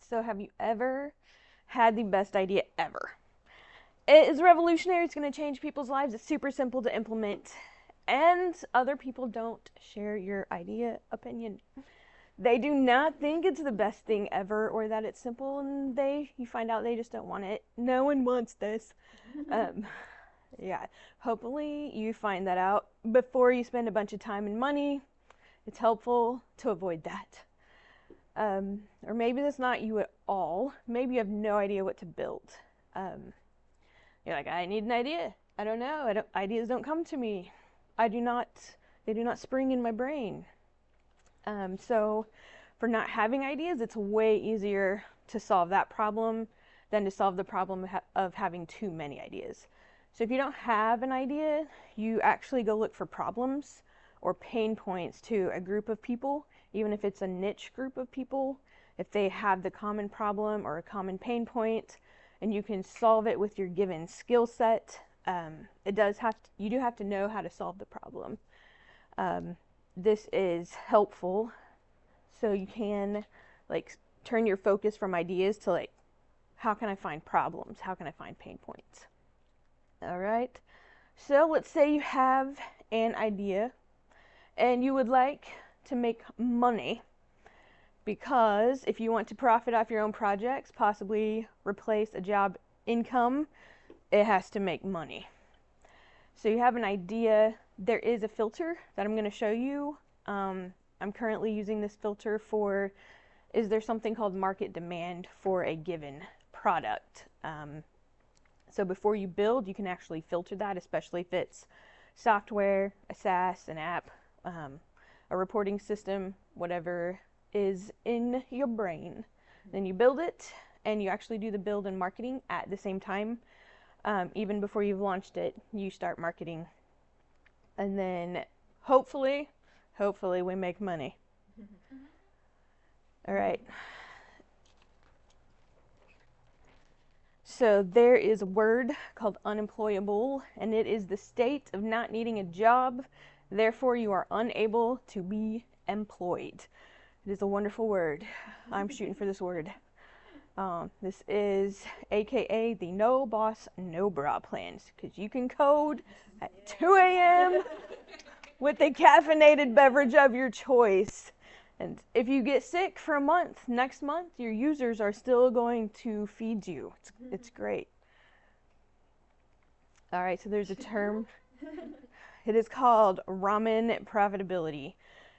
So have you ever had the best idea ever? It is revolutionary. It's going to change people's lives. It's super simple to implement. And other people don't share your idea opinion. They do not think it's the best thing ever or that it's simple, and you find out they just don't want it. No one wants this. Yeah, hopefully you find that out before you spend a bunch of time and money. It's helpful to avoid that. Or maybe that's not you at all. Maybe you have no idea what to build. You're like, I need an idea. I don't know. Ideas don't come to me. They do not spring in my brain. So for not having ideas, it's way easier to solve that problem than to solve the problem of having too many ideas. So if you don't have an idea, you actually go look for problems or pain points to a group of people, even if it's a niche group of people, if they have the common problem or a common pain point, and you can solve it with your given skill set. You do have to know how to solve the problem. This is helpful, so you can turn your focus from ideas to how can I find problems? How can I find pain points? All right. So let's say you have an idea and you would like to make money, because if you want to profit off your own projects, possibly replace a job income, it has to make money. So you have an idea. There is a filter that I'm going to show you. I'm currently using this filter for, is there something called market demand for a given product? So before you build, you can actually filter that, especially if it's software, a SaaS, an app, a reporting system, whatever is in your brain. Then you build it, and you actually do the build and marketing at the same time. Even before you've launched it, you start marketing. And then hopefully we make money. All right. So there is a word called unemployable, and it is the state of not needing a job. Therefore, you are unable to be employed. It is a wonderful word. I'm shooting for this word. This is AKA the no boss, no bra plans, because you can code at 2 a.m. with a caffeinated beverage of your choice. And if you get sick for a month, next month your users are still going to feed you. It's great. All right, so there's a term. It is called ramen profitability.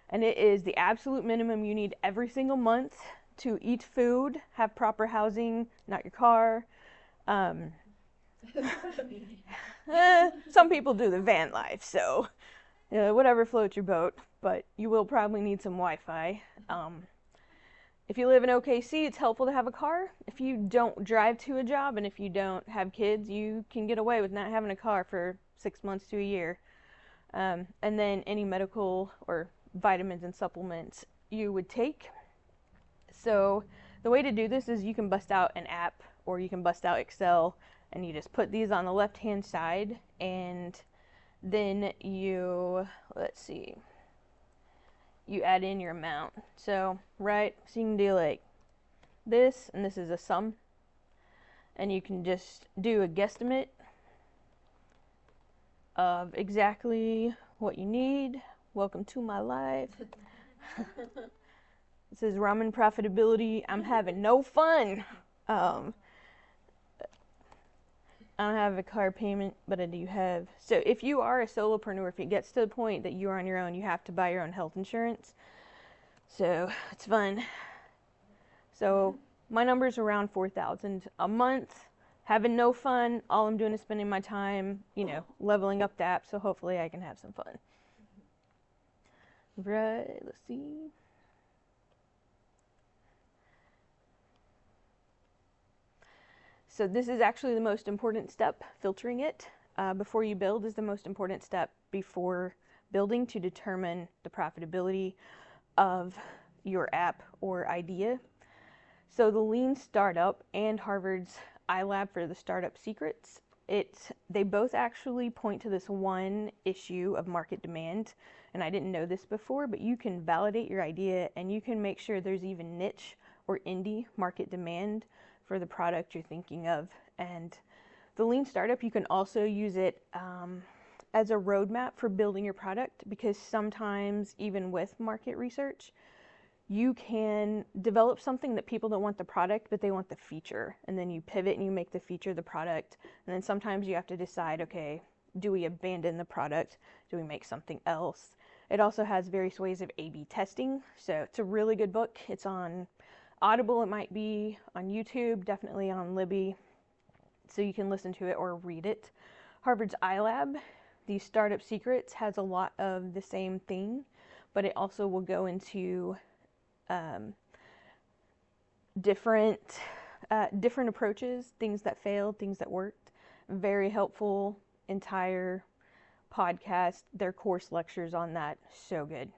And it is the absolute minimum you need every single month to eat food, have proper housing, not your car. Some people do the van life, so whatever floats your boat, but you will probably need some Wi-Fi. If you live in OKC, it's helpful to have a car. If you don't drive to a job and if you don't have kids, you can get away with not having a car for 6 months to a year. And then any medical or vitamins and supplements you would take. So the way to do this is you can bust out an app or you can bust out Excel, and you just put these on the left hand side, and then you add in your amount. So you can do this, and this is a sum, and you can just do a guesstimate of exactly what you need. Welcome to my life. This is ramen profitability. I'm having no fun. I don't have a car payment, but I do have. So if you are a solopreneur, if it gets to the point that you're on your own, you have to buy your own health insurance. So it's fun. So my number's around 4,000 a month. Having no fun. All I'm doing is spending my time, leveling up the app. So hopefully I can have some fun. Right, let's see. So this is actually the most important step, filtering it before you build is the most important step before building to determine the profitability of your app or idea. So the Lean Startup and Harvard's iLab for the Startup Secrets, they both actually point to this one issue of market demand. And I didn't know this before, but you can validate your idea and you can make sure there's even niche or indie market demand for the product you're thinking of. And the lean startup, you can also use it as a roadmap for building your product, because sometimes even with market research, you can develop something that people don't want the product, but they want the feature. And then you pivot and you make the feature the product. And then sometimes you have to decide, okay, do we abandon the product? Do we make something else? It also has various ways of A/B testing. So it's a really good book. It's on Audible. It might be on YouTube, definitely on Libby. So you can listen to it or read it. Harvard's iLab, the Startup Secrets, has a lot of the same thing, but it also will go into different approaches, things that failed, things that worked. Very helpful, entire podcast, their course lectures on that, so good.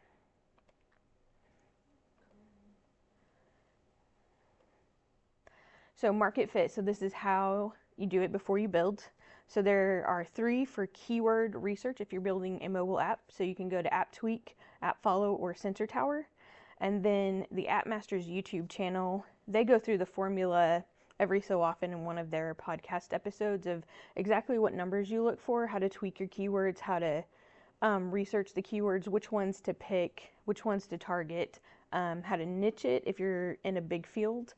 So market fit, so this is how you do it before you build. So there are 3 for keyword research if you're building a mobile app. So you can go to AppTweak, AppFollow, or Sensor Tower. And then the App Masters YouTube channel, they go through the formula every so often in one of their podcast episodes of exactly what numbers you look for, how to tweak your keywords, how to research the keywords, which ones to pick, which ones to target, how to niche it if you're in a big field,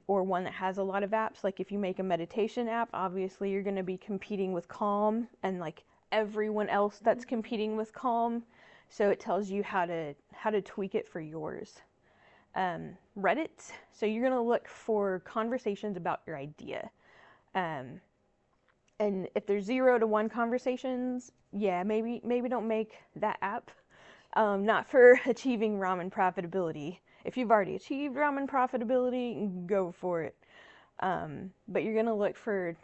or one that has a lot of apps. Like if you make a meditation app, obviously you're going to be competing with Calm and like everyone else that's competing with Calm. So it tells you how to tweak it for yours. Reddit, so you're going to look for conversations about your idea. And if there's 0 to 1 conversations, yeah, maybe don't make that app. Not for achieving ramen profitability. If you've already achieved ramen profitability, go for it. But you're going to look for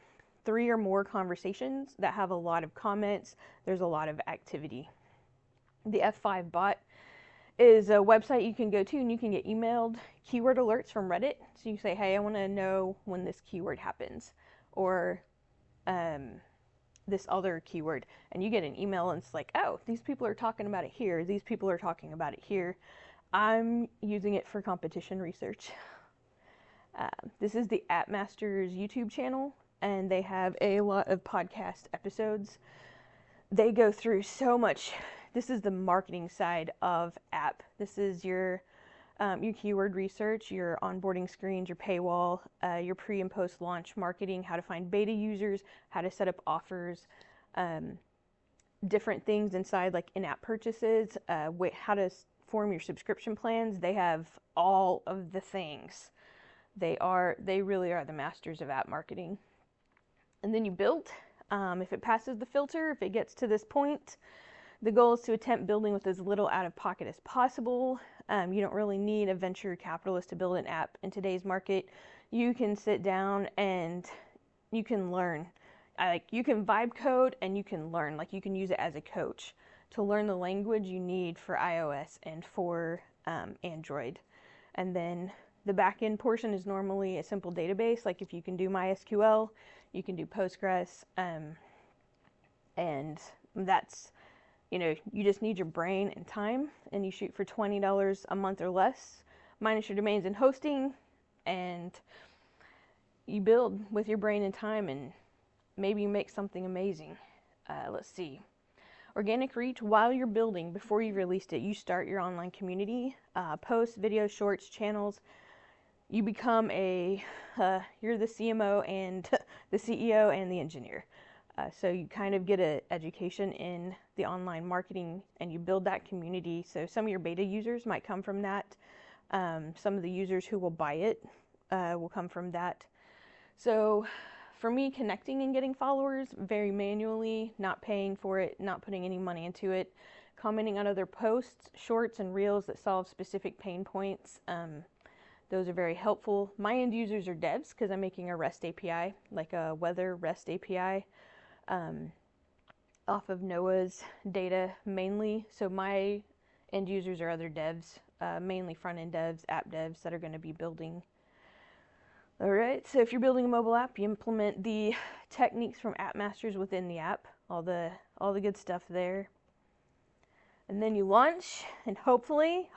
3 or more conversations that have a lot of comments. There's a lot of activity. The F5 bot is a website you can go to and you can get emailed keyword alerts from Reddit. So you say, hey, I want to know when this keyword happens, or this other keyword, and you get an email and it's like, oh, these people are talking about it here, these people are talking about it here. I'm using it for competition research. This is the App Masters YouTube channel, and they have a lot of podcast episodes. They go through so much. This is the marketing side of app. This is your keyword research, your onboarding screens, your paywall, your pre and post launch marketing, how to find beta users, how to set up offers, different things inside like in-app purchases, how to form your subscription plans. They have all of the things. They really are the masters of app marketing. And then you build. If it passes the filter, if it gets to this point, the goal is to attempt building with as little out of pocket as possible. You don't really need a venture capitalist to build an app in today's market. You can sit down and you can learn. You can vibe code and you can learn. Like you can use it as a coach to learn the language you need for iOS and for Android. And then the backend portion is normally a simple database. Like if you can do MySQL, you can do Postgres, and that's, you just need your brain and time, and you shoot for $20 a month or less, minus your domains and hosting, and you build with your brain and time, and maybe you make something amazing. Let's see. Organic reach while you're building, before you've released it, you start your online community, posts, videos, shorts, channels. You become you're the CMO and the CEO and the engineer. So you kind of get an education in the online marketing and you build that community. So some of your beta users might come from that. Some of the users who will buy it will come from that. So for me, connecting and getting followers very manually, not paying for it, not putting any money into it, commenting on other posts, shorts, and reels that solve specific pain points. Those are very helpful. My end users are devs because I'm making a REST API, like a weather REST API, off of Noah's data mainly. So my end users are other devs, mainly front-end devs, app devs that are going to be building. All right, so if you're building a mobile app, you implement the techniques from App Masters within the app, all the good stuff there. And then you launch, and hopefully,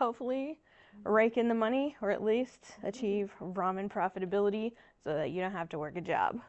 rake in the money, or at least achieve ramen profitability so that you don't have to work a job.